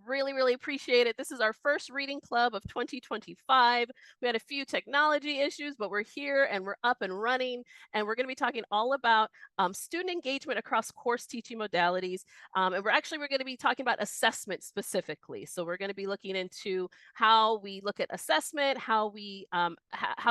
really, really appreciate it. This is our first reading club of 2025. We had a few technology issues, but we're here and we're up and running. And we're going to be talking all about student engagement across course teaching modalities. And we're going to be talking about assessment specifically. So we're going to be looking into how we look at assessment, how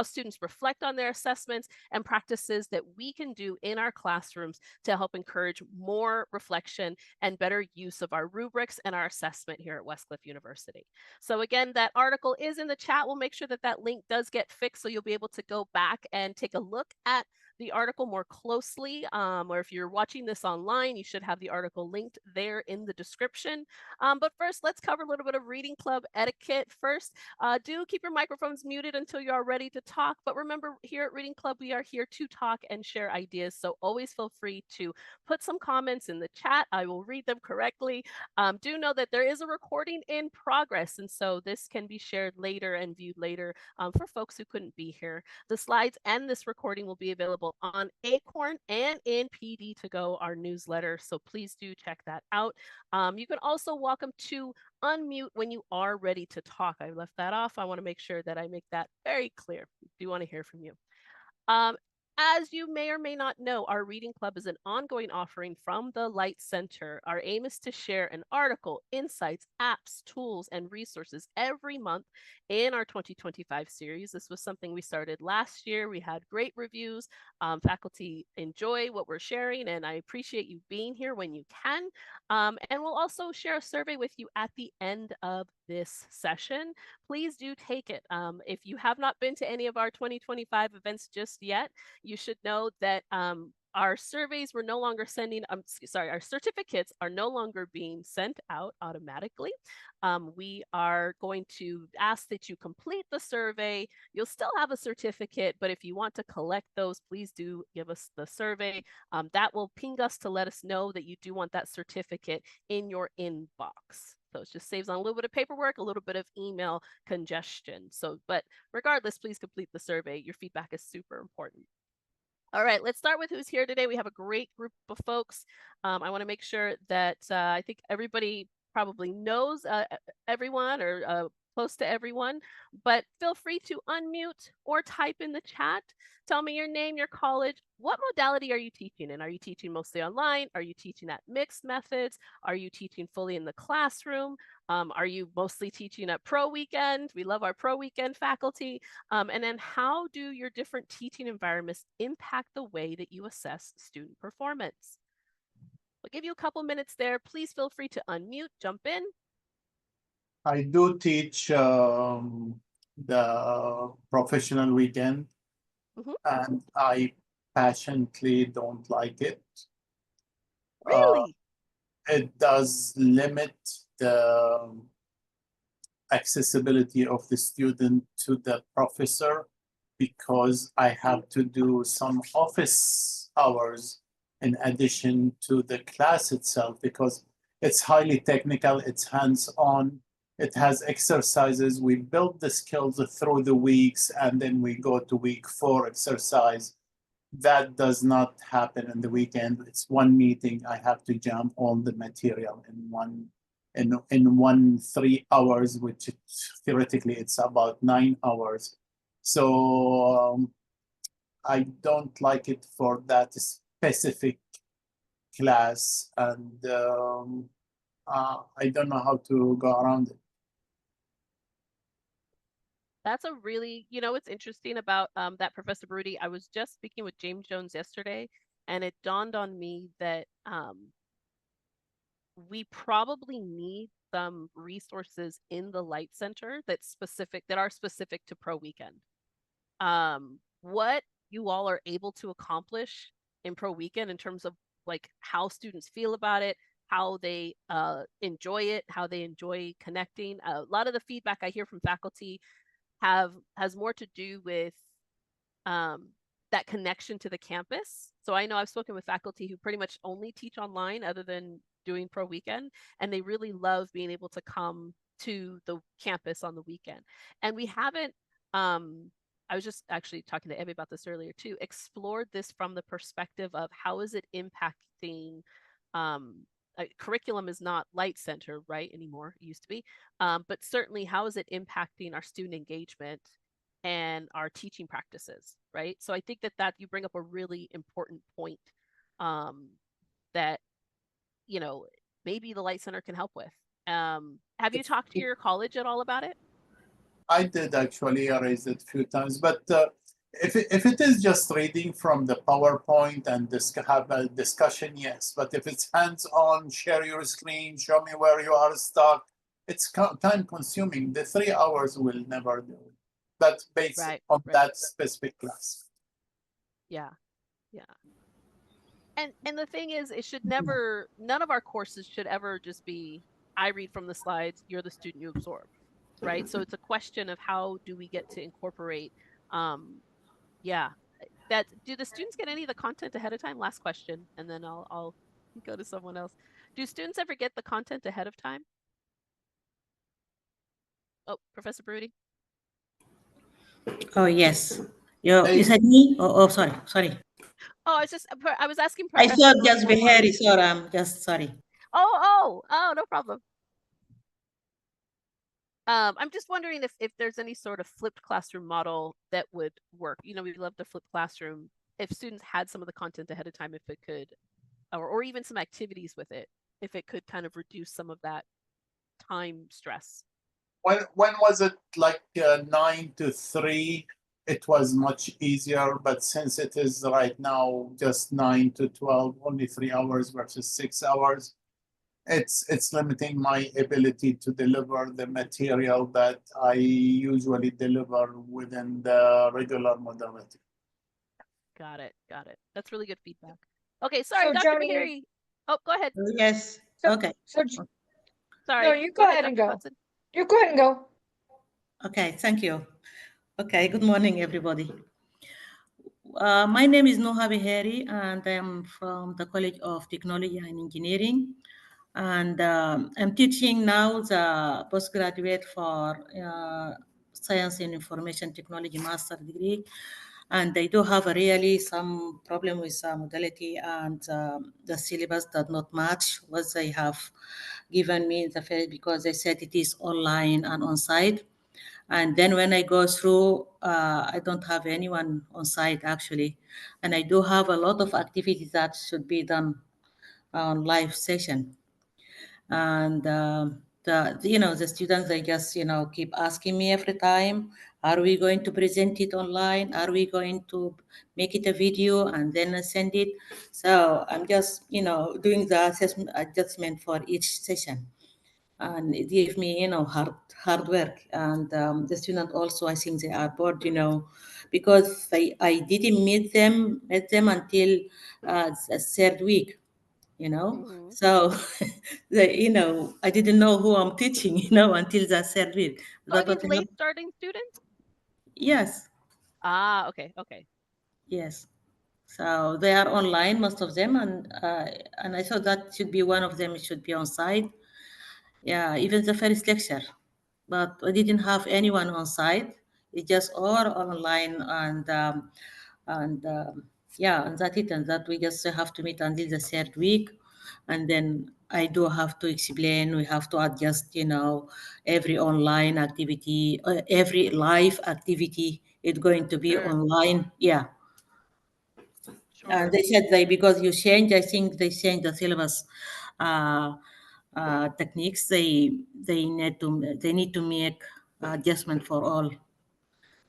students reflect on their assessments, and practices that we can do in our classrooms to help encourage more reflection and better use of our rubrics and our assessment here at Westcliff University. So again, that article is in the chat. We'll make sure that that link does get fixed so you'll be able to go back and take a look at the article more closely, or if you're watching this online, you should have the article linked there in the description. But first, let's cover a little bit of reading club etiquette. First, do keep your microphones muted until you are ready to talk. But remember, here at Reading Club, we are here to talk and share ideas. So always feel free to put some comments in the chat. I will read them correctly. Do know that there is a recording in progress, and so this can be shared later and viewed later for folks who couldn't be here. The slides and this recording will be available on Acorn and in PD2Go, our newsletter, so please do check that out. You can also welcome to unmute when you are ready to talk. I left that off. I want to make sure that I make that very clear. We do want to hear from you. As you may or may not know, our reading club is an ongoing offering from the Light Center. Our aim is to share an article, insights, apps, tools, and resources every month in our 2025 series. This was something we started last year. We had great reviews. Faculty enjoy what we're sharing, and I appreciate you being here when you can. And we'll also share a survey with you at the end of this session. Please do take it. If you have not been to any of our 2025 events just yet, you should know that our surveys were no longer sending, our certificates are no longer being sent out automatically. We are going to ask that you complete the survey. You'll still have a certificate, but if you want to collect those, please do give us the survey. That will ping us to let us know that you do want that certificate in your inbox. So it just saves on a little bit of paperwork, a little bit of email congestion. So, but regardless, please complete the survey. Your feedback is super important. All right, let's start with who's here today. We have a great group of folks. I want to make sure that I think everybody probably knows everyone or close to everyone, but feel free to unmute or type in the chat. Tell me your name, your college. What modality are you teaching in? Are you teaching mostly online? Are you teaching at mixed methods? Are you teaching fully in the classroom? Are you mostly teaching at Pro Weekend? We love our Pro Weekend faculty. And then how do your different teaching environments impact the way that you assess student performance? I'll give you a couple minutes there. Please feel free to unmute, jump in. I do teach the professional weekend, and I passionately don't like it. Really? It does limit the accessibility of the student to the professor because I have to do some office hours in addition to the class itself because it's highly technical, it's hands-on, it has exercises. We build the skills through the weeks and then we go to week 4 exercise. That does not happen in the weekend. It's one meeting. I have to jam all the material in one 3 hours, which theoretically it's about 9 hours. So I don't like it for that specific class, and I don't know how to go around it. That's a really, what's interesting about that, Professor Baruti, I was just speaking with James Jones yesterday, and it dawned on me that we probably need some resources in the Light Center that are specific to Pro Weekend. What you all are able to accomplish in Pro Weekend in terms of like how students feel about it, how they enjoy it, how they enjoy connecting. A lot of the feedback I hear from faculty has more to do with that connection to the campus. So I know I've spoken with faculty who pretty much only teach online other than doing Pro Weekend, and they really love being able to come to the campus on the weekend. And we haven't, I was just actually talking to Evie about this earlier too, explored this from the perspective of how is it impacting curriculum is not light center, right, anymore. It used to be. But certainly, how is it impacting our student engagement and our teaching practices, right? So I think that you bring up a really important point, that, you know, maybe the Light Center can help with. Have you talked to your college at all about it? I did actually raise it a few times, but if it is just reading from the PowerPoint and have a discussion, yes. But if it's hands-on, share your screen, show me where you are stuck, it's time consuming. The 3 hours will never do it. That's based on that specific class. Yeah, yeah. And the thing is, it should never, none of our courses should ever just be, I read from the slides, you're the student, you absorb, right? So it's a question of how do we get to incorporate, yeah, do the students get any of the content ahead of time? Last question, and then I'll go to someone else. Do students ever get the content ahead of time? Oh, Professor Broody. Oh, yes. You said me? Oh, sorry. Oh, I was asking. I saw just Behari, so I'm just sorry. Oh, no problem. I'm just wondering if there's any sort of flipped classroom model that would work. You know, we love the flipped classroom. If students had some of the content ahead of time, if it could, or even some activities with it, if it could kind of reduce some of that time stress. When was it, like 9 to 3? It was much easier, but since it is right now just 9 to 12, only 3 hours versus 6 hours, it's limiting my ability to deliver the material that I usually deliver within the regular modality. Got it. That's really good feedback. Okay, sorry, So, Dr. Joni, Bahari. Oh, go ahead. Yes. Okay. Sorry. No, you go ahead and go. You go ahead and go. Okay, thank you. Okay, good morning, everybody. My name is Noha Behari, and I am from the College of Technology and Engineering. And I'm teaching now the postgraduate for Science and Information Technology Master degree. And I do have really some problem with modality, and the syllabus does not match what they have given me in the first, because they said it is online and on-site. And then when I go through, I don't have anyone on site actually. And I do have a lot of activities that should be done on live session. And the students, they just keep asking me every time, are we going to present it online? Are we going to make it a video and then send it? So I'm just doing the adjustment for each session, and it gave me hard work. And the student also, I think they are bored, because I didn't meet them until the third week. So I didn't know who I'm teaching, until the third week. So are these late starting students? Yes. Okay. Yes. So they are online, most of them, and I thought that should be one of them. It should be on site. Yeah, even the first lecture, but I didn't have anyone on site. It's just all online, and yeah, and that's it. And that we just have to meet until the third week, and then I do have to explain. We have to adjust, every online activity, every live activity. It's going to be online. Yeah. Sure. And they said because you change, I think they changed the syllabus techniques. They need to make adjustment for all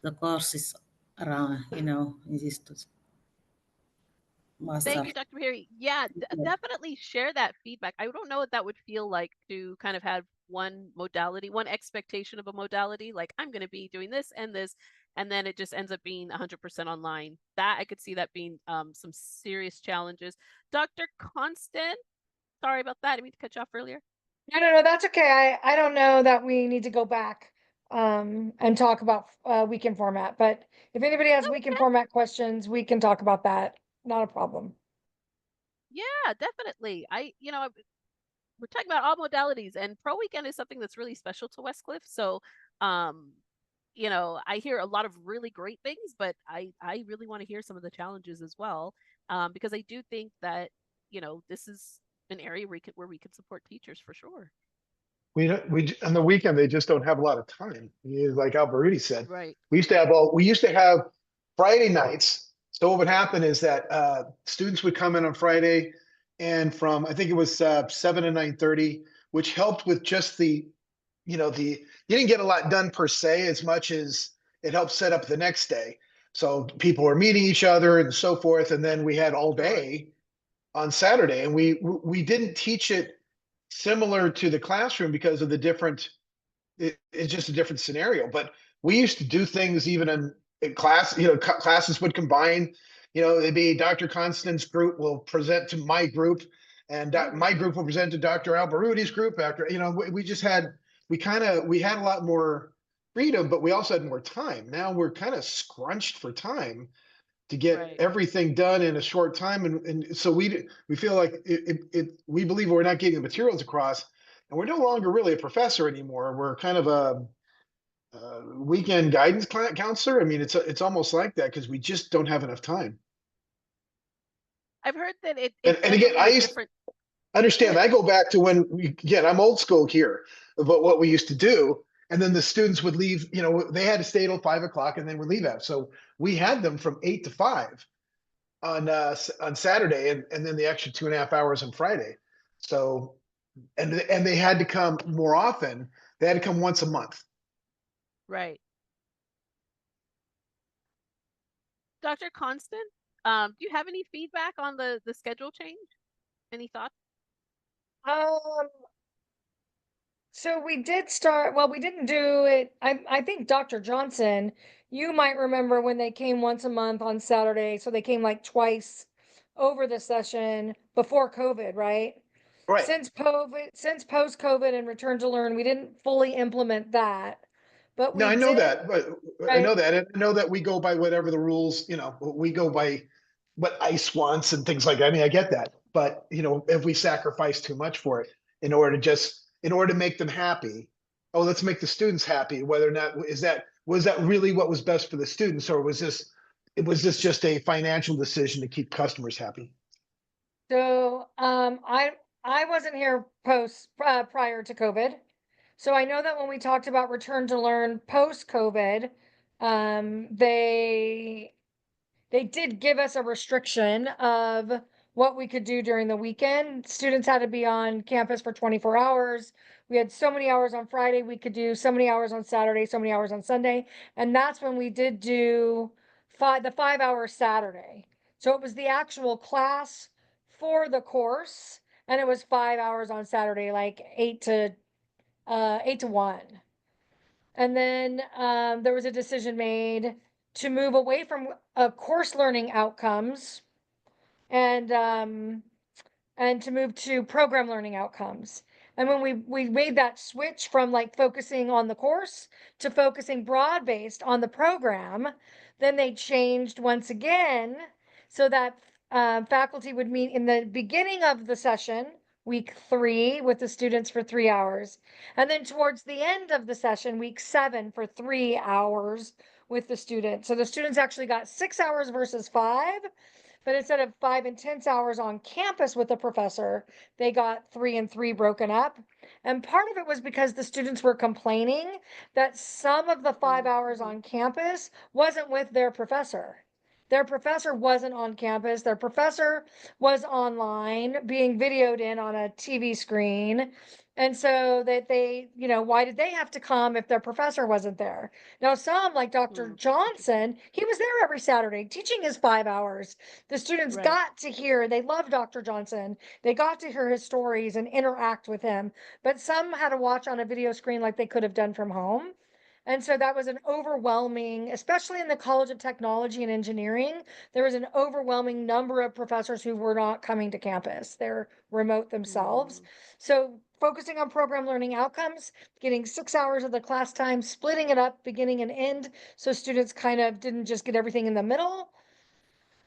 the courses around, in this master. Thank you, Dr. Bahari. Yeah, definitely share that feedback. I don't know what that would feel like to kind of have one modality, one expectation of a modality, like I'm going to be doing this, and then it just ends up being 100% online. That I could see that being some serious challenges. Dr. Constant, sorry about that. I didn't mean to cut you off earlier. No, that's okay. I don't know that we need to go back and talk about weekend format, but if anybody has weekend format questions, we can talk about that. Not a problem. Yeah, definitely. We're talking about all modalities, and Pro Weekend is something that's really special to Westcliff. So, I hear a lot of really great things, but I really want to hear some of the challenges as well, because I do think that this is an area where we could support teachers for sure. We don't, on the weekend, they just don't have a lot of time. Like Alberudi said, Right. we used to have Friday nights. So what would happen is that students would come in on Friday and from, I think it was 7 to 9:30, which helped with just you didn't get a lot done per se as much as it helped set up the next day. So people were meeting each other and so forth. And then we had all day on Saturday, and we didn't teach it similar to the classroom because of the different, it's just a different scenario. But we used to do things even in class, classes would combine, it'd be Dr. Constant's group will present to my group, and my group will present to Dr. Alberudi's group after, we just had, we had a lot more freedom, but we also had more time. Now we're kind of scrunched for time to get everything done in a short time. And so we feel like we believe we're not getting the materials across, and we're no longer really a professor anymore. We're kind of a weekend guidance counselor. I mean, it's almost like that because we just don't have enough time. I've heard that and again, I understand. I go back to when I'm old school here about what we used to do. And then the students would leave, they had to stay till 5 o'clock and then would leave out. So we had them from 8 to 5 on Saturday, and then the extra 2.5 hours on Friday. So, and they had to come more often. They had to come once a month. Right. Dr. Constant, do you have any feedback on the schedule change? Any thoughts? So we did start, well, we didn't do it. I think Dr. Johnson, you might remember when they came once a month on Saturday. So they came like twice over the session before COVID, right? Right. Since post COVID and return to learn, we didn't fully implement that. But we No, I know did, that, but I know that. And I know that we go by whatever the rules, we go by what ICE wants and things like that. I mean, I get that. But, if we sacrifice too much for it in order to make them happy, let's make the students happy, whether or not was that really what was best for the students, or was this just a financial decision to keep customers happy? So I wasn't here prior to COVID. So I know that when we talked about return to learn post COVID, they did give us a restriction of what we could do during the weekend. Students had to be on campus for 24 hours. We had so many hours on Friday, we could do so many hours on Saturday, so many hours on Sunday. And that's when we did do the 5 hour Saturday. So it was the actual class for the course, and it was 5 hours on Saturday, like 8 to 1. And then there was a decision made to move away from course learning outcomes and to move to program learning outcomes. And when we made that switch from like focusing on the course to focusing broad-based on the program, then they changed once again so that faculty would meet in the beginning of the session, week 3, with the students for 3 hours. And then towards the end of the session, week 7, for 3 hours with the students. So the students actually got 6 hours versus 5. But instead of 5 intense hours on campus with the professor, they got 3 and 3 broken up. And part of it was because the students were complaining that some of the 5 hours on campus wasn't with their professor. Their professor wasn't on campus. Their professor was online being videoed in on a TV screen. And so that they, why did they have to come if their professor wasn't there? Now, some, like Dr. Johnson, he was there every Saturday teaching his 5 hours. The students got to hear, they loved Dr. Johnson. They got to hear his stories and interact with him. But some had to watch on a video screen like they could have done from home. And so that was an overwhelming, especially in the College of Technology and Engineering, there was an overwhelming number of professors who were not coming to campus. They're remote themselves. So focusing on program learning outcomes, getting 6 hours of the class time, splitting it up beginning and end, so students kind of didn't just get everything in the middle,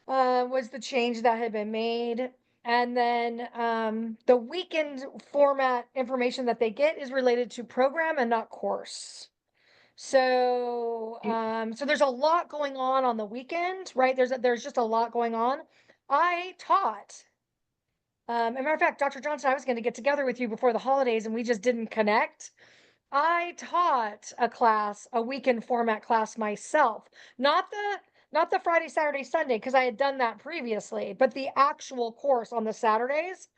was the change that had been made. And then the weekend format information that they get is related to program and not course. So so there's a lot going on the weekend, right? There's just a lot going on. I taught As a matter of fact, Dr. Johnson, I was going to get together with you before the holidays and we just didn't connect. I taught a weekend format class myself, not the Friday, Saturday, Sunday, because I had done that previously, but the actual course on the Saturdays.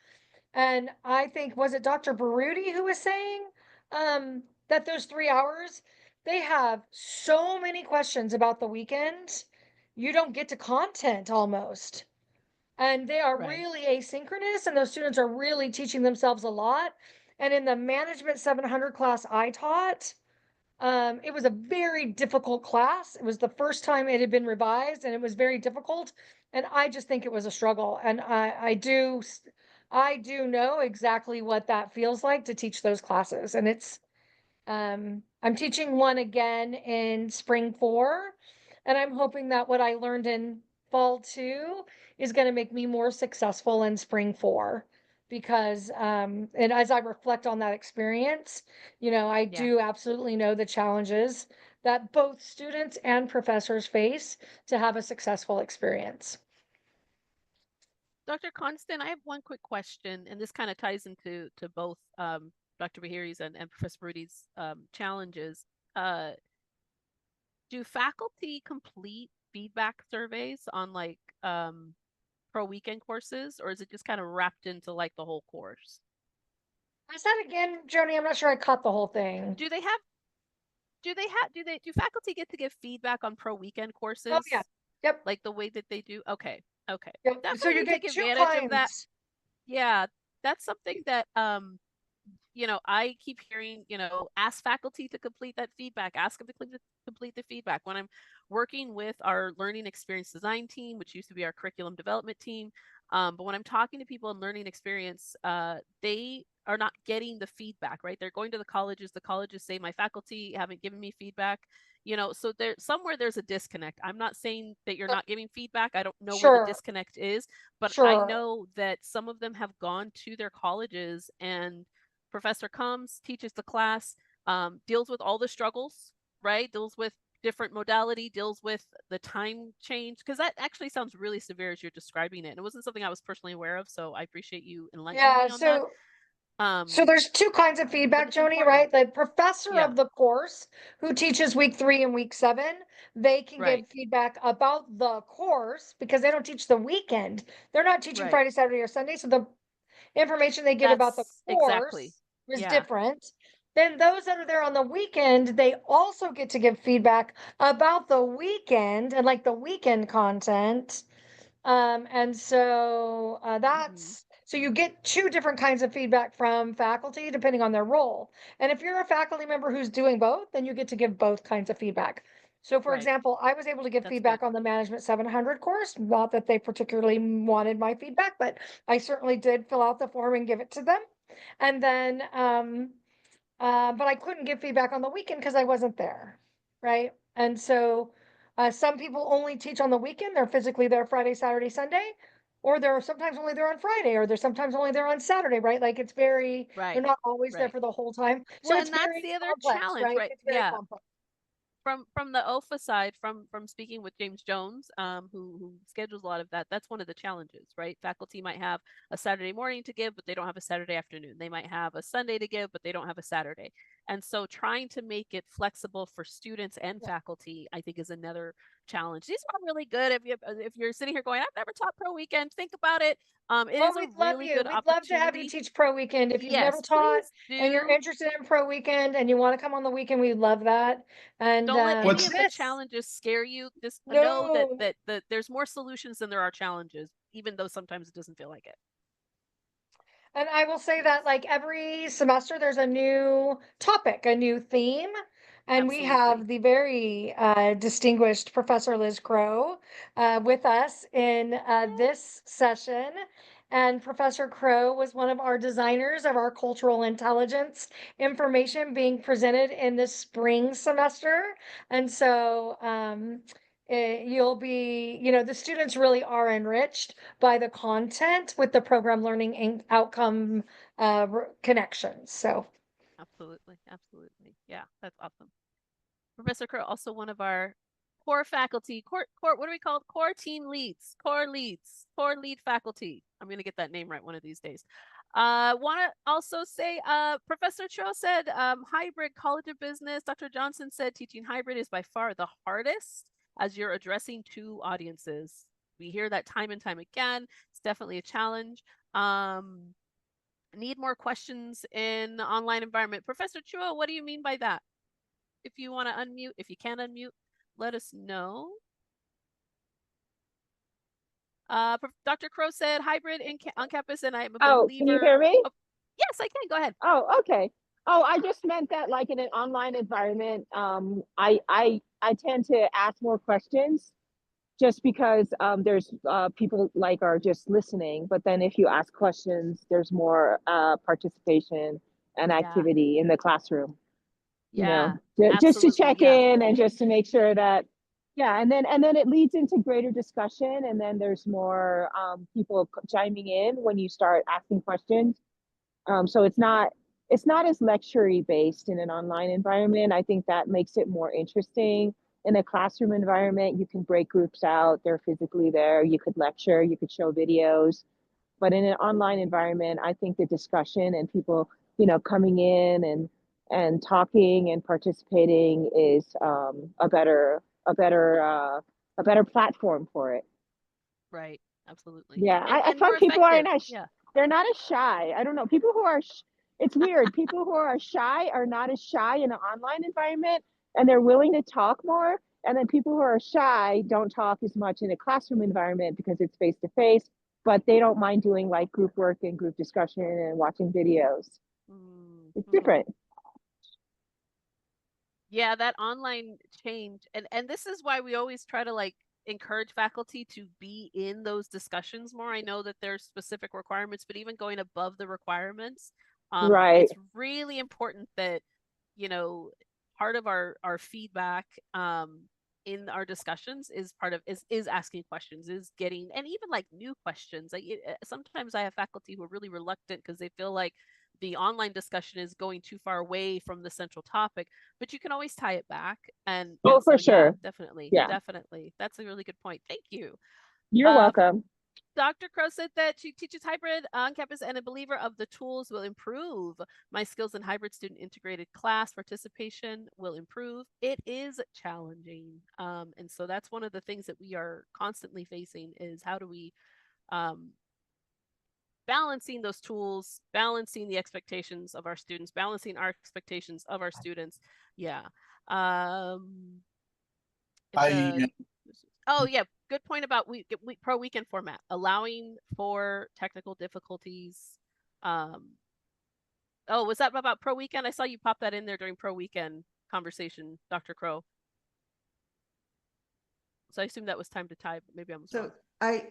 And I think, was it Dr. Baruti who was saying that those 3 hours, they have so many questions about the weekend, you don't get to content almost. And they are Right. really asynchronous, and those students are really teaching themselves a lot. And in the Management 700 class I taught, it was a very difficult class. It was the first time it had been revised, and it was very difficult. And I just think it was a struggle. And I do know exactly what that feels like to teach those classes. And I'm teaching one again in spring 4, and I'm hoping that what I learned in fall 2 is going to make me more successful in spring 4. Because, and as I reflect on that experience, I Yeah. do absolutely know the challenges that both students and professors face to have a successful experience. Dr. Constant, I have one quick question, and this kind of ties into both Dr. Bahiri's and Professor Baruti's challenges. Do faculty complete feedback surveys on like pro weekend courses, or is it just kind of wrapped into like the whole course? Is that again, Joni? I'm not sure I caught the whole thing. Do faculty get to give feedback on pro weekend courses? Oh, yeah. Yep. Like the way that they do? Okay. Yep. So you Definitely get take 2 advantage of that. kinds. Yeah, that's something that I keep hearing, ask faculty to complete that feedback, ask them to complete the feedback. When I'm working with our learning experience design team, which used to be our curriculum development team, but when I'm talking to people in learning experience, they are not getting the feedback, right? They're going to the colleges say my faculty haven't given me feedback, so there's a disconnect. I'm not saying that you're not giving feedback. I don't know where the Sure. disconnect is, but I Sure. know that some of them have gone to their colleges and professor comes, teaches the class, deals with all the struggles, right? Deals with different modality, deals with the time change, because that actually sounds really severe as you're describing it. And it wasn't something I was personally aware of, so I appreciate you enlightening Yeah, me on that. so there's 2 kinds of But feedback, it's Joni, important. right? The professor Yeah, of the course who teaches week 3 and week 7, they can right, give feedback about the course because they don't teach the weekend. They're not teaching right. Friday, Saturday, or Sunday, so the information they give about the That's exactly. course is Yeah, different. Then those that are there on the weekend, they also get to give feedback about the weekend and like the weekend content. And so that's so you get 2 different kinds of feedback from faculty depending on their role. And if you're a faculty member who's doing both, then you get to give both kinds of feedback. So for right. example, I was able to give That's feedback good. on the Management 700 course, not that they particularly wanted my feedback, but I certainly did fill out the form and give it to them. And then but I couldn't give feedback on the weekend because I wasn't there, right? And so some people only teach on the weekend. They're physically there Friday, Saturday, Sunday, or they're sometimes only there on Friday, or they're sometimes only there on Saturday, right? Like they're Right, not always there right. for the whole time. So Well, it's and that's very the other complex, challenge, right? right? It's very Yeah. complex. From the OFA side, from speaking with James Jones, who schedules a lot of that, that's one of the challenges, right? Faculty might have a Saturday morning to give, but they don't have a Saturday afternoon. They might have a Sunday to give, but they don't have a Saturday. And so trying to make it flexible for students and faculty, I think, is another challenge. These are really good. If you're sitting here going, I've never taught pro weekend, think about it. It Oh, is a we'd love really you. good We'd love to have you opportunity. teach pro weekend. If you've never Yes, taught please and you're do. interested in pro weekend and you want to come on the weekend, we'd love that. And Don't let any What's of the this, challenges scare you. Just know that no. there's more solutions than there are challenges, even though sometimes it doesn't feel like it. And I will say that like every semester there's a new topic, a new theme. And we Absolutely. have the very distinguished Professor Liz Crow with us in this session. And Professor Crow was one of our designers of our cultural intelligence information being presented in this spring semester. And so you'll be, the students really are enriched by the content with the program learning and outcome connections. So Absolutely. Yeah, that's awesome. Professor Crow, also one of our core faculty, core, what do we call it? Core team leads, core lead faculty. I'm going to get that name right one of these days. Want to also say, Professor Cho said hybrid College of Business. Dr. Johnson said teaching hybrid is by far the hardest as you're addressing two audiences. We hear that time and time again. It's definitely a challenge. Need more questions in the online environment. Professor Chua, what do you mean by that? If you want to unmute, if you can unmute, let us know. Dr. Crow said hybrid on campus, and I'm a believer. Can you hear me? Oh, yes, I can. Go ahead. Oh, okay. Oh, I just meant that like in an online environment, I tend to ask more questions just because there's people like are just listening. But then if you ask questions, there's more participation and activity in the classroom. Yeah, you know, just to check yeah. in and just to make sure that, yeah, and then it leads into greater discussion, and then there's more people chiming in when you start asking questions. So it's not as lecture-y based in an online environment. I think that makes it more interesting. In a classroom environment, you can break groups out. They're physically there. You could lecture, you could show videos. But in an online environment, I think the discussion and people, coming in and talking and participating is a better platform for it. Right. Absolutely. Yeah, I find people are not. Yeah. They're not as shy. I don't know. People who are, it's weird. People who are shy are not as shy in an online environment, and they're willing to talk more. And then people who are shy don't talk as much in a classroom environment because it's face to face, but they don't mind doing like group work and group discussion and watching videos. It's different. Yeah, that online change, and this is why we always try to like encourage faculty to be in those discussions more. I know that there's specific requirements, but even going above the requirements, right, it's really important that part of our feedback in our discussions is is asking questions, is getting, and even like new questions. Like sometimes I have faculty who are really reluctant because they feel like the online discussion is going too far away from the central topic, but you can always tie it back. And for sure. Yeah, definitely. Yeah. Definitely. That's a really good point. Thank you. You're welcome. Dr. Crow said that she teaches hybrid on campus and a believer of the tools will improve. My skills in hybrid student integrated class participation will improve. It is challenging. And so that's one of the things that we are constantly facing is how do we balancing those tools, balancing the expectations of our students, balancing our expectations of our students. Yeah. Oh yeah, good point about pro weekend format, allowing for technical difficulties. Oh, was that about pro weekend? I saw you pop that in there during pro weekend conversation, Dr. Crow. So I assume that was time to tie, but maybe I'm so wrong.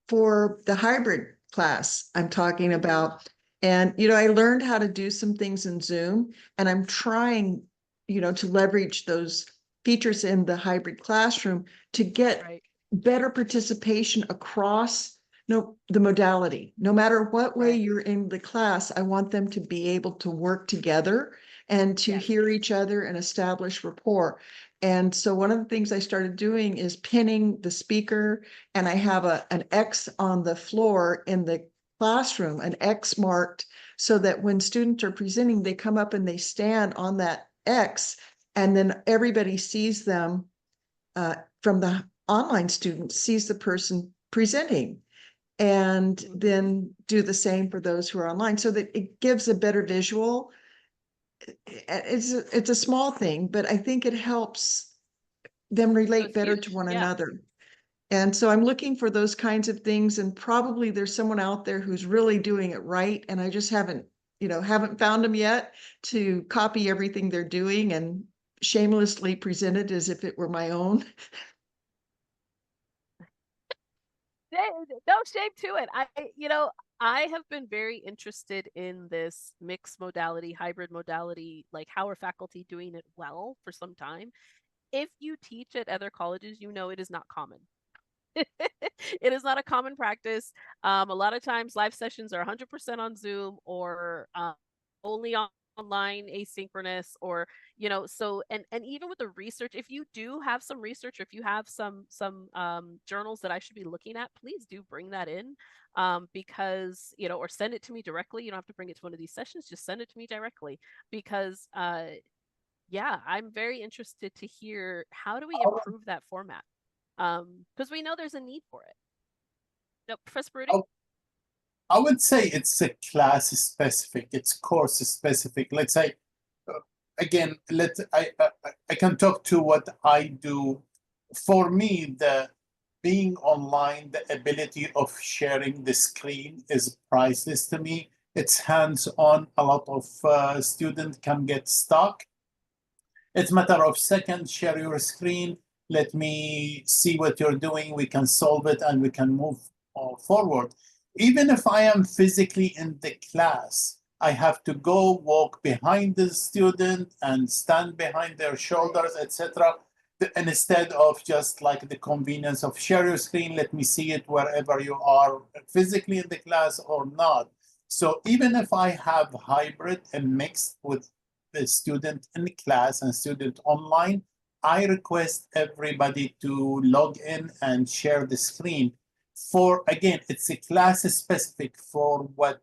For the hybrid class I'm talking about, and I learned how to do some things in Zoom, and I'm trying to leverage those features in the hybrid classroom to get better participation across the modality. No matter what way you're in the class, I want them to be able to work together and to hear each other and establish rapport. And so one of the things I started doing is pinning the speaker, and I have an X on the floor in the classroom, an X marked, so that when students are presenting, they come up and they stand on that X, and then everybody sees them from the online student sees the person presenting, and then do the same for those who are online, so that it gives a better visual. It's a small thing, but I think it helps them relate better to one another. And so I'm looking for those kinds of things, and probably there's someone out there who's really doing it right, and I just haven't found them yet to copy everything they're doing and shamelessly present it as if it were my own. No shame to it. I have been very interested in this mixed modality, hybrid modality, like how are faculty doing it well for some time. If you teach at other colleges, it is not common. It is not a common practice. A lot of times live sessions are 100% on Zoom or only on online asynchronous, or so, and even with the research, if you do have some research, or if you have some journals that I should be looking at, please do bring that in, because or send it to me directly. You don't have to bring it to one of these sessions, just send it to me directly, because yeah, I'm very interested to hear, how do we improve that format, because we know there's a need for it. No, Professor Brody? I would say it's a class specific, it's course specific. Let's say, again, I can talk to what I do. For me, the being online, the ability of sharing the screen is priceless to me. It's hands-on. A lot of students can get stuck. It's a matter of seconds. Share your screen. Let me see what you're doing. We can solve it and we can move forward. Even if I am physically in the class, I have to go walk behind the student and stand behind their shoulders, etc. Instead of just like the convenience of share your screen, let me see it wherever you are, physically in the class or not. So even if I have hybrid and mixed with the student in the class and student online, I request everybody to log in and share the screen. For, again, it's a class specific for what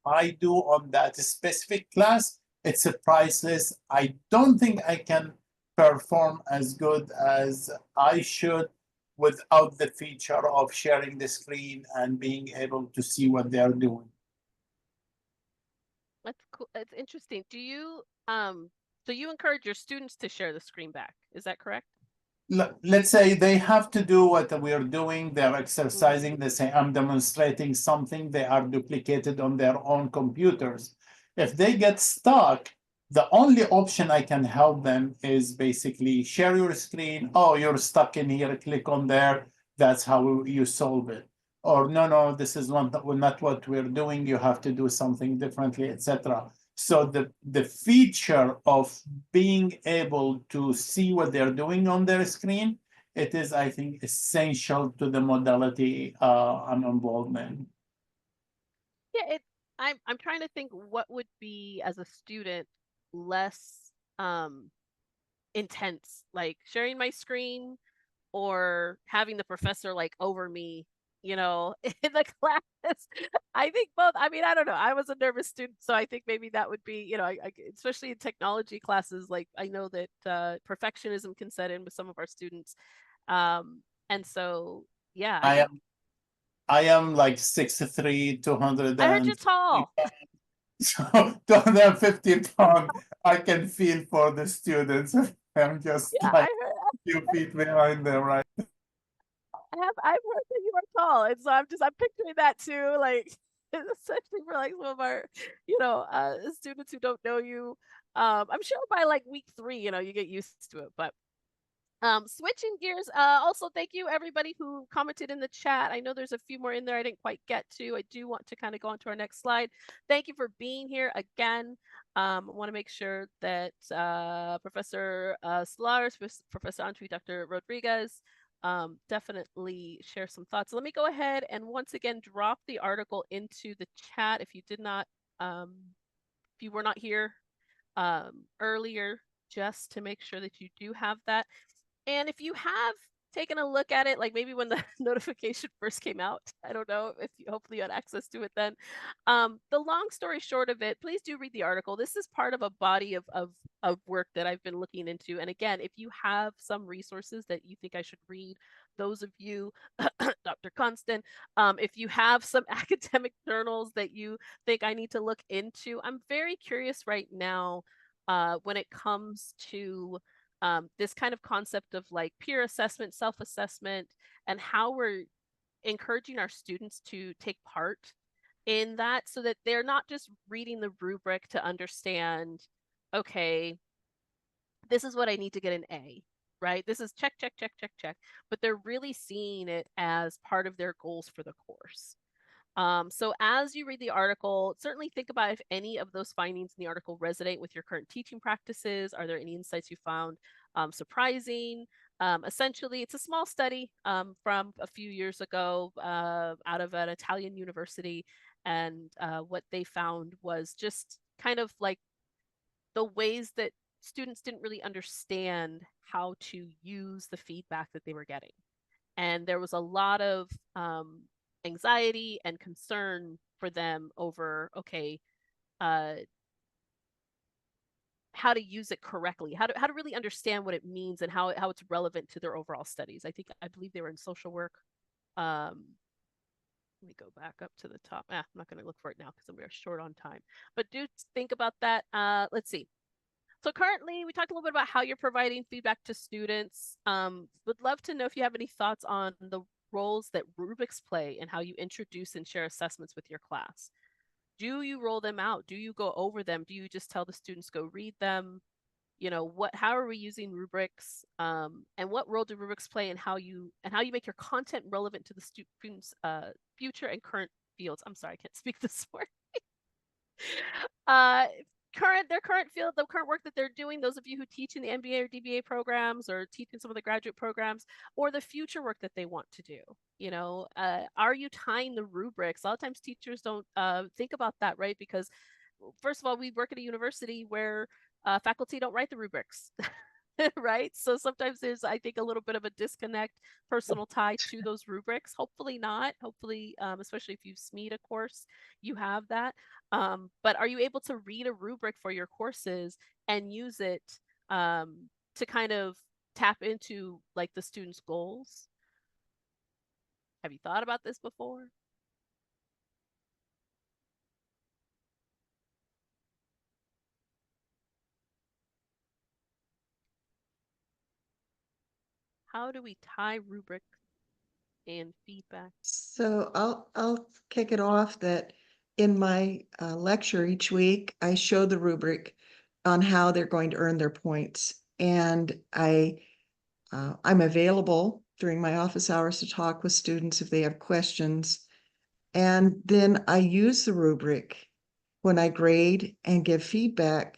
I do on that specific class. It's a priceless. I don't think I can perform as good as I should without the feature of sharing the screen and being able to see what they're doing. That's cool. It's interesting. Do you so you encourage your students to share the screen back? Is that correct? Let's say they have to do what we're doing. They're exercising. They say, I'm demonstrating something. They are duplicated on their own computers. If they get stuck, the only option I can help them is basically share your screen. Oh, you're stuck in here. Click on there. That's how you solve it. Or no, this is not what we're doing. You have to do something differently, etc. So the feature of being able to see what they're doing on their screen, it is, I think, essential to the modality I'm involved in. Yeah, I'm trying to think what would be, as a student, less intense, like sharing my screen or having the professor like over me, in the class. I think both. I mean, I don't know. I was a nervous student, so I think maybe that would be, especially in technology classes, like I know that perfectionism can set in with some of our students. And so, yeah, I am like 6'3", 200. I heard you're tall. So 250 pounds, I can feel for the students. I'm just Yeah, like a few feet behind them, right? I've heard that you are tall, and so I'm picturing that too, like especially for like some of our, students who don't know you. I'm sure by like week 3, you get used to it. But switching gears, also thank you everybody who commented in the chat. I know there's a few more in there I didn't quite get to. I do want to kind of go on to our next slide. Thank you for being here again. I want to make sure that Professor Solares, Professor Antwi, Dr. Rodriguez, definitely share some thoughts. Let me go ahead and once again drop the article into the chat if you did not, if you were not here earlier, just to make sure that you do have that. And if you have taken a look at it, like maybe when the notification first came out, I don't know if hopefully you had access to it then. The long story short of it, please do read the article. This is part of a body of work that I've been looking into. And again, if you have some resources that you think I should read, those of you, Dr. Constant, if you have some academic journals that you think I need to look into, I'm very curious right now when it comes to this kind of concept of like peer assessment, self-assessment, and how we're encouraging our students to take part in that, so that they're not just reading the rubric to understand, okay, this is what I need to get an A, right? This is check, check, check, check, check. But they're really seeing it as part of their goals for the course. So as you read the article, certainly think about if any of those findings in the article resonate with your current teaching practices. Are there any insights you found surprising? Essentially, it's a small study from a few years ago out of an Italian university. And what they found was just kind of like the ways that students didn't really understand how to use the feedback that they were getting. And there was a lot of anxiety and concern for them over, okay, how to use it correctly, how to really understand what it means and how it's relevant to their overall studies. I believe they were in social work. Let me go back up to the top. I'm not going to look for it now because we're short on time. But do think about that. Let's see. So currently, we talked a little bit about how you're providing feedback to students. Would love to know if you have any thoughts on the roles that rubrics play and how you introduce and share assessments with your class. Do you roll them out? Do you go over them? Do you just tell the students go read them? You know, how are we using rubrics? And what role do rubrics play in how you make your content relevant to the students' future and current fields? I'm sorry, I can't speak this morning. The current work that they're doing, those of you who teach in the MBA or DBA programs or teach in some of the graduate programs, or the future work that they want to do. You know, are you tying the rubrics? A lot of times teachers don't think about that, right? Because first of all, we work at a university where faculty don't write the rubrics. Right? So sometimes there's, I think, a little bit of a disconnect, personal tie to those rubrics. Hopefully not. Hopefully, especially if you've SME'd a course, you have that. But are you able to read a rubric for your courses and use it to kind of tap into like the students' goals? Have you thought about this before? How do we tie rubric and feedback? So I'll kick it off that in my lecture each week, I show the rubric on how they're going to earn their points. And I'm available during my office hours to talk with students if they have questions. And then I use the rubric when I grade and give feedback.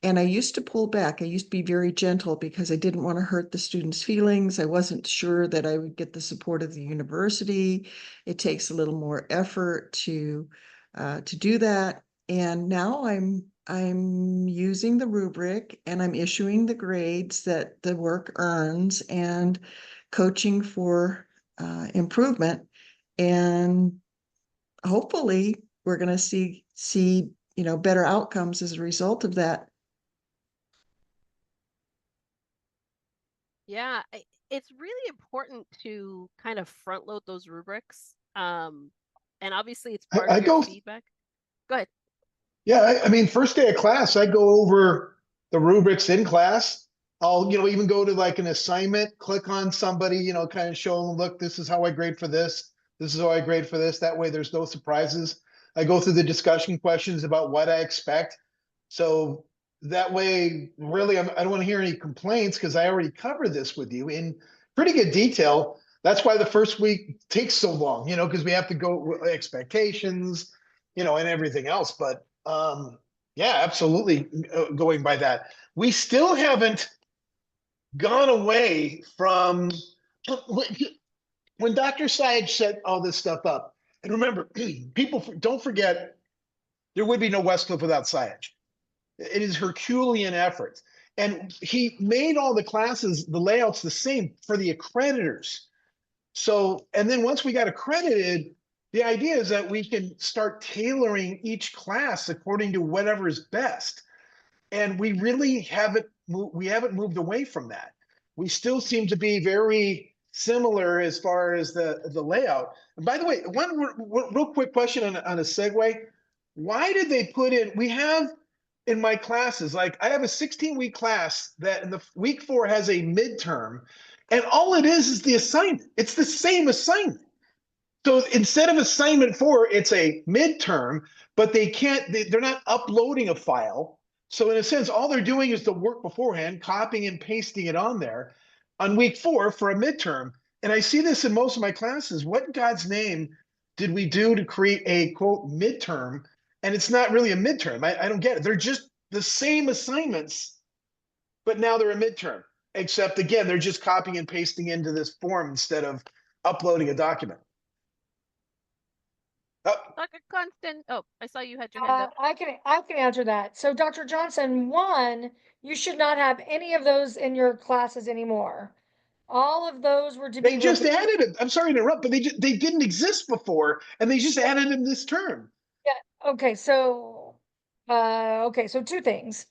And I used to pull back. I used to be very gentle because I didn't want to hurt the students' feelings. I wasn't sure that I would get the support of the university. It takes a little more effort to do that. And now I'm using the rubric and I'm issuing the grades that the work earns and coaching for improvement. And hopefully we're going to see better outcomes as a result of that. Yeah, it's really important to kind of front load those rubrics. And obviously it's part of your feedback. Go ahead. Yeah, I mean, first day of class, I go over the rubrics in class. I'll, even go to like an assignment, click on somebody, kind of show them, look, this is how I grade for this. This is how I grade for this. That way there's no surprises. I go through the discussion questions about what I expect. So that way, really, I don't want to hear any complaints because I already covered this with you in pretty good detail. That's why the first week takes so long, because we have to go with expectations, and everything else. But yeah, absolutely going by that. We still haven't gone away from when Dr. Sayed set all this stuff up. And remember, people don't forget, there would be no Westcliff without Sayed. It is Herculean effort. And he made all the classes, the layouts the same for the accreditors. So, and then once we got accredited, the idea is that we can start tailoring each class according to whatever is best. And we really haven't moved away from that. We still seem to be very similar as far as the layout. And by the way, one real quick question on a segue. Why did they put in, we have in my classes, like I have a 16-week class that in the week 4 has a midterm, and all it is the assignment. It's the same assignment. So instead of assignment 4, it's a midterm, but they're not uploading a file. So in a sense, all they're doing is the work beforehand, copying and pasting it on there on week 4 for a midterm. And I see this in most of my classes. What in God's name did we do to create a quote midterm? And it's not really a midterm. I don't get it. They're just the same assignments, but now they're a midterm. Except again, they're just copying and pasting into this form instead of uploading a document. Dr. Constant, oh, I saw you had your hand up. I can answer that. So Dr. Johnson, one, you should not have any of those in your classes anymore. All of those were to They be just removed. added it. I'm sorry to interrupt, but they didn't exist before, and they just added it in this term. Yeah. Okay. So, so two things.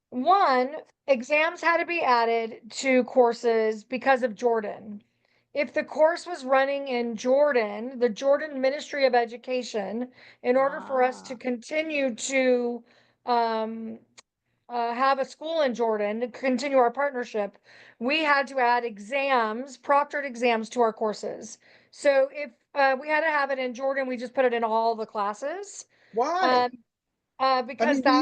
One, exams had to be added to courses because of Jordan. If the course was running in Jordan, the Jordan Ministry of Education, in order for us to continue to have a school in Jordan to continue our partnership, we had to add exams, proctored exams to our courses. So if we had to have it in Jordan, we just put it in all the classes. Why? I Because mean,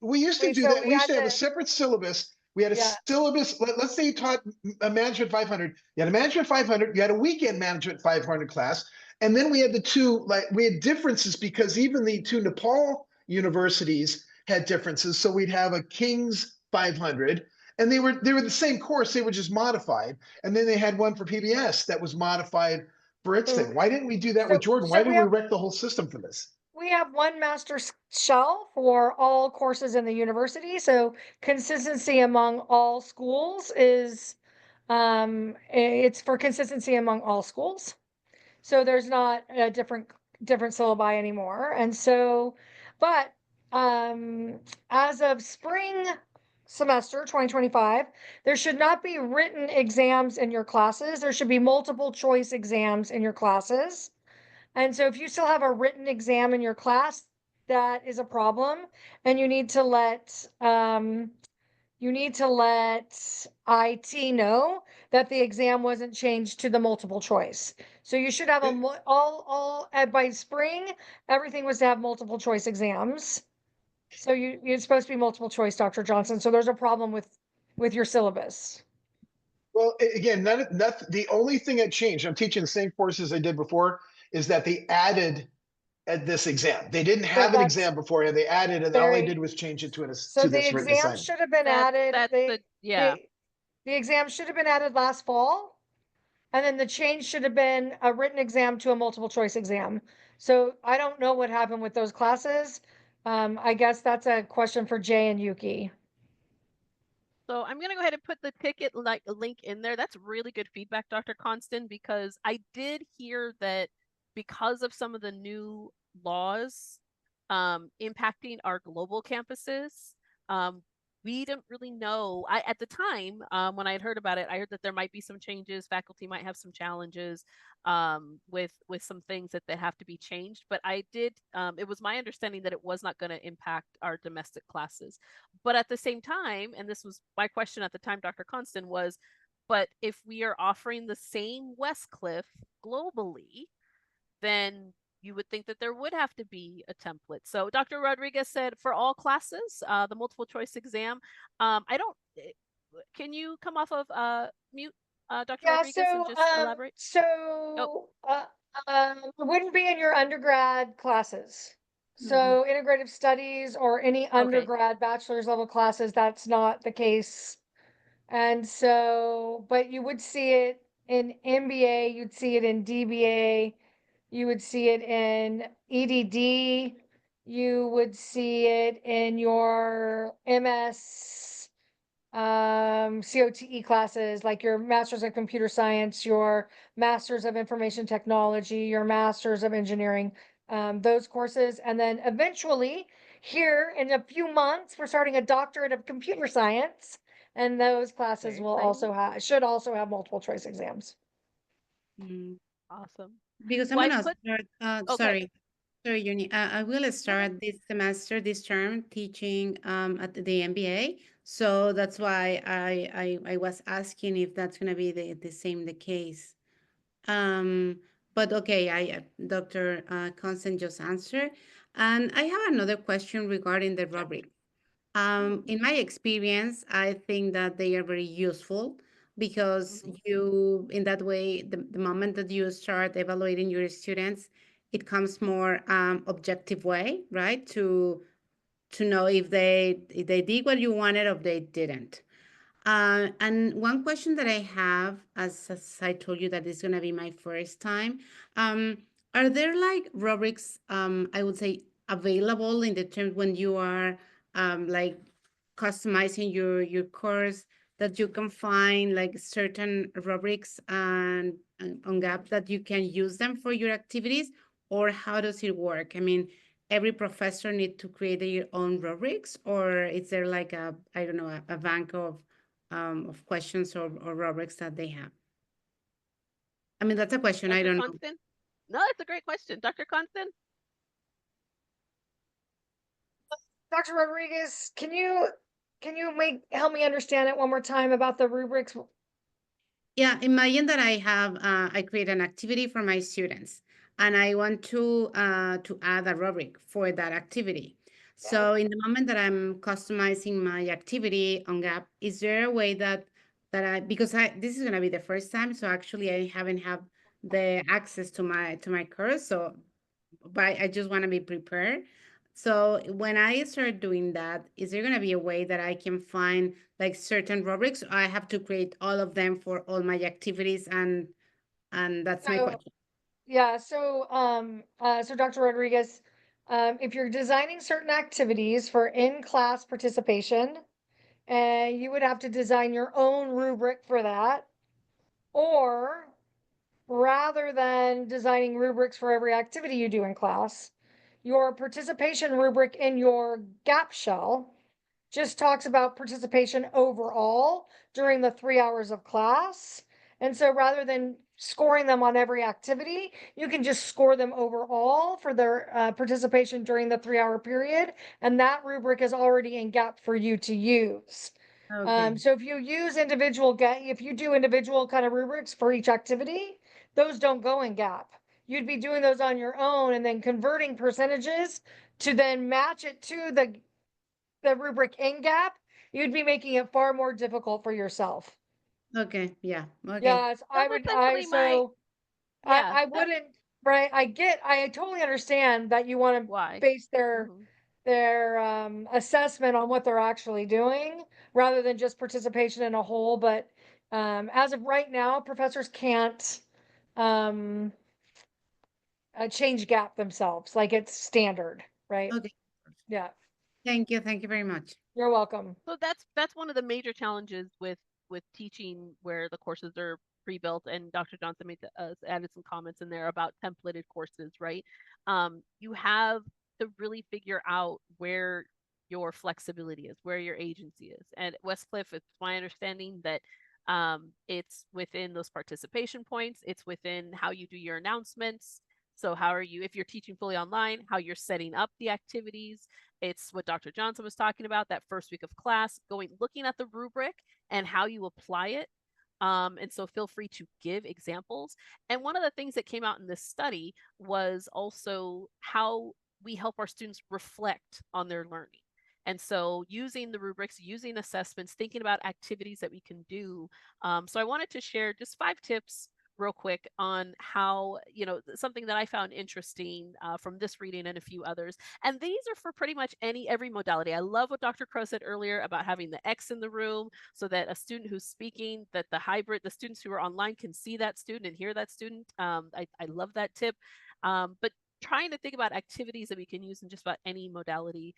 we used to do so that. we We used had to have a to, separate syllabus. We had a yeah. syllabus. Let's say you taught a management 500. You had a management 500. You had a weekend management 500 class, and then we had we had differences because even the two Nepal universities had differences. So we'd have a King's 500, and they were the same course. They were just modified, and then they had one for PBS that was modified for its thing. Why didn't we do that with Jordan? Why did we wreck the whole system for this? We have one master shell for all courses in the university. So consistency among all schools is, it's for consistency among all schools. So there's not a different syllabi anymore. And so, but as of spring semester 2025, there should not be written exams in your classes. There should be multiple choice exams in your classes. And so if you still have a written exam in your class, that is a problem. And you need to let IT know that the exam wasn't changed to the multiple choice. So you should have by spring, everything was to have multiple choice exams. So it's supposed to be multiple choice, Dr. Johnson. So there's a problem with your syllabus. Well, again, the only thing that changed, I'm teaching the same courses I did before, is that they added this exam. They didn't have an exam before, and they added, and all they did was change it to this written assignment. Should have been added. The exam should have been added last fall. And then the change should have been a written exam to a multiple choice exam. So I don't know what happened with those classes. I guess that's a question for Jay and Yuki. So I'm going to go ahead and put the ticket link in there. That's really good feedback, Dr. Constant, because I did hear that because of some of the new laws impacting our global campuses, we didn't really know. At the time, when I had heard about it, I heard that there might be some changes. Faculty might have some challenges with some things that they have to be changed. But I did. It was my understanding that it was not going to impact our domestic classes. But at the same time, and this was my question at the time, Dr. Constant, was, but if we are offering the same Westcliff globally, then you would think that there would have to be a template. So Dr. Rodriguez said for all classes, the multiple choice exam. Can you come off of mute, Dr. Rodriguez, and just elaborate? It wouldn't be in your undergrad classes. So integrative studies or any undergrad bachelor's level classes, that's not the case. And so, but you would see it in MBA, you'd see it in DBA, you would see it in EDD, you would see it in your MS COTE classes, like your Masters of Computer Science, your Masters of Information Technology, your Masters of Engineering, those courses. And then eventually, here in a few months, we're starting a Doctorate of Computer Science. And those classes should also have multiple choice exams. Awesome. Because I'm gonna start, sorry, Uni. I will start this semester, this term, teaching at the MBA. So that's why I was asking if that's gonna be the same case. But okay, Dr. Constant just answered. And I have another question regarding the rubric. In my experience, I think that they are very useful because you, in that way, the moment that you start evaluating your students, it comes more objective way, right? To know if they did what you wanted or they didn't. And one question that I have, as I told you that it's gonna be my first time, Are there like rubrics, I would say, available in the terms when you are like customizing your course, that you can find like certain rubrics and on Gap that you can use them for your activities, or how does it work? I mean, every professor need to create their own rubrics, or is there like a, I don't know, a bank of questions or rubrics that they have? I mean, that's a question. I Dr. don't know. Constant? No, it's a great question. Dr. Constant? Dr. Rodriguez, can you help me understand it one more time about the rubrics? Yeah, imagine that I create an activity for my students, and I want to add a rubric for that activity. Yes. So in the moment that I'm customizing my activity on Gap, is there a way that I, because this is gonna be the first time, so actually I haven't have the access to my course, so but I just want to be prepared. So when I start doing that, is there going to be a way that I can find like certain rubrics? Or I have to create all of them for all my activities, and that's my So, question. yeah, so Dr. Rodriguez, if you're designing certain activities for in-class participation, and you would have to design your own rubric for that, or rather than designing rubrics for every activity you do in class, your participation rubric in your gap shell just talks about participation overall during the 3 hours of class. And so rather than scoring them on every activity, you can just score them overall for their participation during the 3 hour period. And that rubric is already in gap for you to use. Okay. So if you use if you do individual kind of rubrics for each activity, those don't go in gap. You'd be doing those on your own and then converting percentages to then match it to the rubric in gap. You'd be making it far more difficult for yourself. Okay. Yeah. Okay. Yes, That's essentially yeah, I wouldn't, right? I totally understand that you want to why? base their Mhm. assessment on what they're actually doing rather than just participation in a whole. But as of right now, professors can't um, change gap themselves. Like it's standard, right? Okay. Yeah, Thank you. Thank you very much. you're welcome. So that's one of the major challenges with teaching where the courses are pre-built, and Dr. Johnson added some comments in there about templated courses, right? You have to really figure out where your flexibility is, where your agency is. And at Westcliff, it's my understanding that it's within those participation points, it's within how you do your announcements. So how are you, if you're teaching fully online, how you're setting up the activities. It's what Dr. Johnson was talking about, that first week of class, looking at the rubric and how you apply it. And so feel free to give examples. And one of the things that came out in this study was also how we help our students reflect on their learning. And so using the rubrics, using assessments, thinking about activities that we can do. So I wanted to share just 5 tips real quick on how, something that I found interesting from this reading and a few others. And these are for pretty much every modality. I love what Dr. Crow said earlier about having the X in the room so that a student who's speaking, that the students who are online can see that student and hear that student. I love that tip. But trying to think about activities that we can use in just about any modality.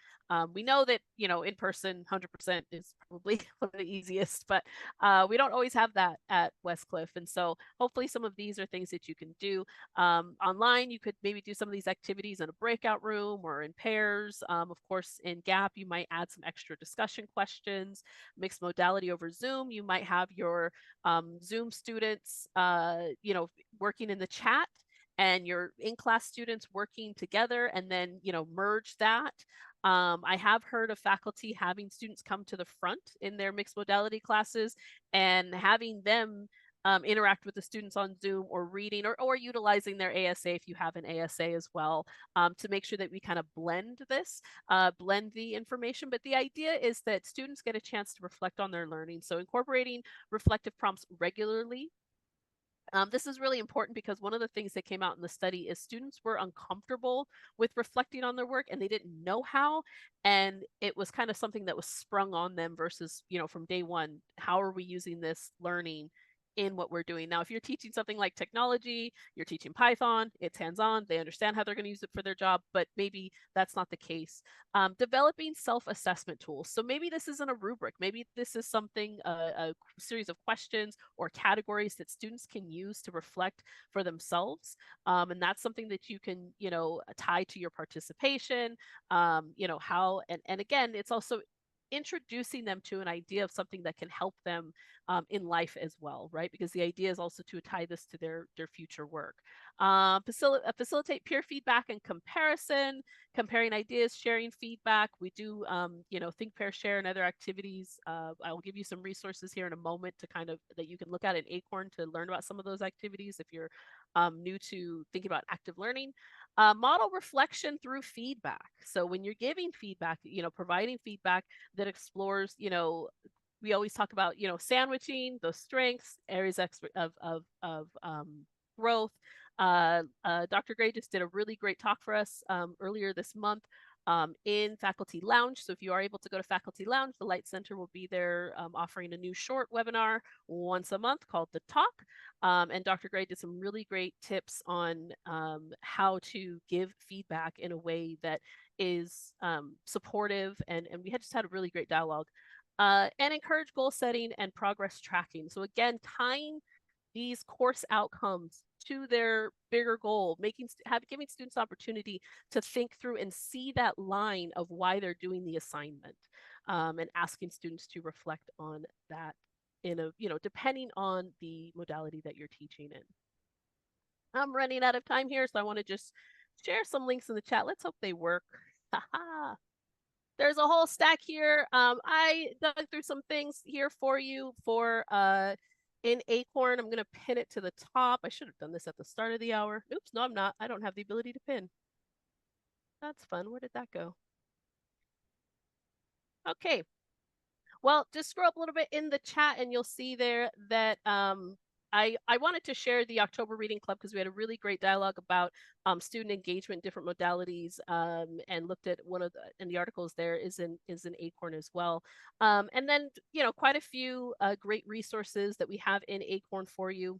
We know that, in person 100% is probably one of the easiest, but we don't always have that at Westcliff. And so hopefully some of these are things that you can do. Online, you could maybe do some of these activities in a breakout room or in pairs. Of course, in GAP, you might add some extra discussion questions. Mixed modality over Zoom, you might have your Zoom students, working in the chat, and your in-class students working together, and then merge that. I have heard of faculty having students come to the front in their mixed modality classes and having them interact with the students on Zoom, or reading, or utilizing their ASA if you have an ASA as well, to make sure that we kind of blend the information. But the idea is that students get a chance to reflect on their learning. So incorporating reflective prompts regularly. This is really important because one of the things that came out in the study is students were uncomfortable with reflecting on their work and they didn't know how. And it was kind of something that was sprung on them versus, from day one, how are we using this learning in what we're doing. Now, if you're teaching something like technology, you're teaching Python, it's hands-on, they understand how they're going to use it for their job, but maybe that's not the case. Developing self-assessment tools. So maybe this isn't a rubric, maybe this is something, a series of questions or categories that students can use to reflect for themselves. And that's something that you can, tie to your participation, how, and again, it's also introducing them to an idea of something that can help them in life as well, right? Because the idea is also to tie this to their future work. Facilitate peer feedback and comparison, comparing ideas, sharing feedback. We do, think, pair, share, and other activities. I will give you some resources here in a moment to kind of that you can look at in Acorn to learn about some of those activities if you're new to thinking about active learning. Model reflection through feedback. So when you're giving feedback, providing feedback that explores, we always talk about, sandwiching those strengths, areas of growth. Dr. Gray just did a really great talk for us earlier this month in Faculty Lounge. So if you are able to go to Faculty Lounge, the Light Center will be there offering a new short webinar once a month called The Talk. And Dr. Gray did some really great tips on how to give feedback in a way that is supportive. And we had just had a really great dialogue. And encourage goal setting and progress tracking. So again, tying these course outcomes to their bigger goal, giving students opportunity to think through and see that line of why they're doing the assignment, and asking students to reflect on that in a, depending on the modality that you're teaching in. I'm running out of time here, so I want to just share some links in the chat. Let's hope they work. There's a whole stack here. I dug through some things here for you for in Acorn. I'm going to pin it to the top. I should have done this at the start of the hour. Oops, no, I'm not. I don't have the ability to pin. That's fun. Where did that go? Okay. Well, just scroll up a little bit in the chat and you'll see there that I wanted to share the October Reading Club because we had a really great dialogue about student engagement, different modalities, and looked at one of the articles there is in Acorn as well. And then, quite a few great resources that we have in Acorn for you.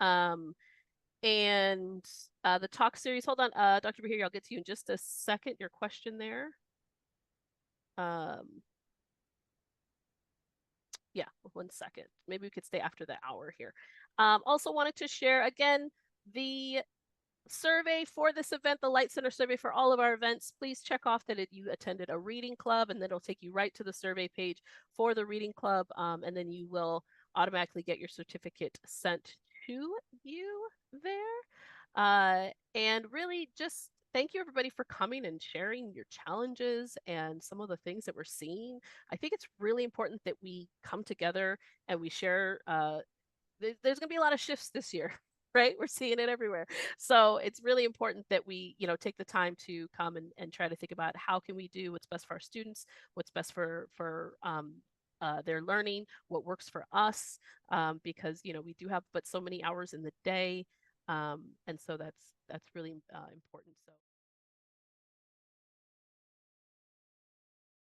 And the talk series, hold on, Dr. Bahiri, I'll get to you in just a second, your question there. Yeah, 1 second. Maybe we could stay after the hour here. Also wanted to share again the survey for this event, the Light Center survey for all of our events. Please check off that you attended a reading club, and then it'll take you right to the survey page for the reading club, and then you will automatically get your certificate sent to you there. And really just thank you everybody for coming and sharing your challenges and some of the things that we're seeing. I think it's really important that we come together and we share. There's going to be a lot of shifts this year, right? We're seeing it everywhere. So it's really important that we, take the time to come and try to think about how can we do what's best for our students, what's best for their learning, what works for us, because, we do have but so many hours in the day. And so that's really important. So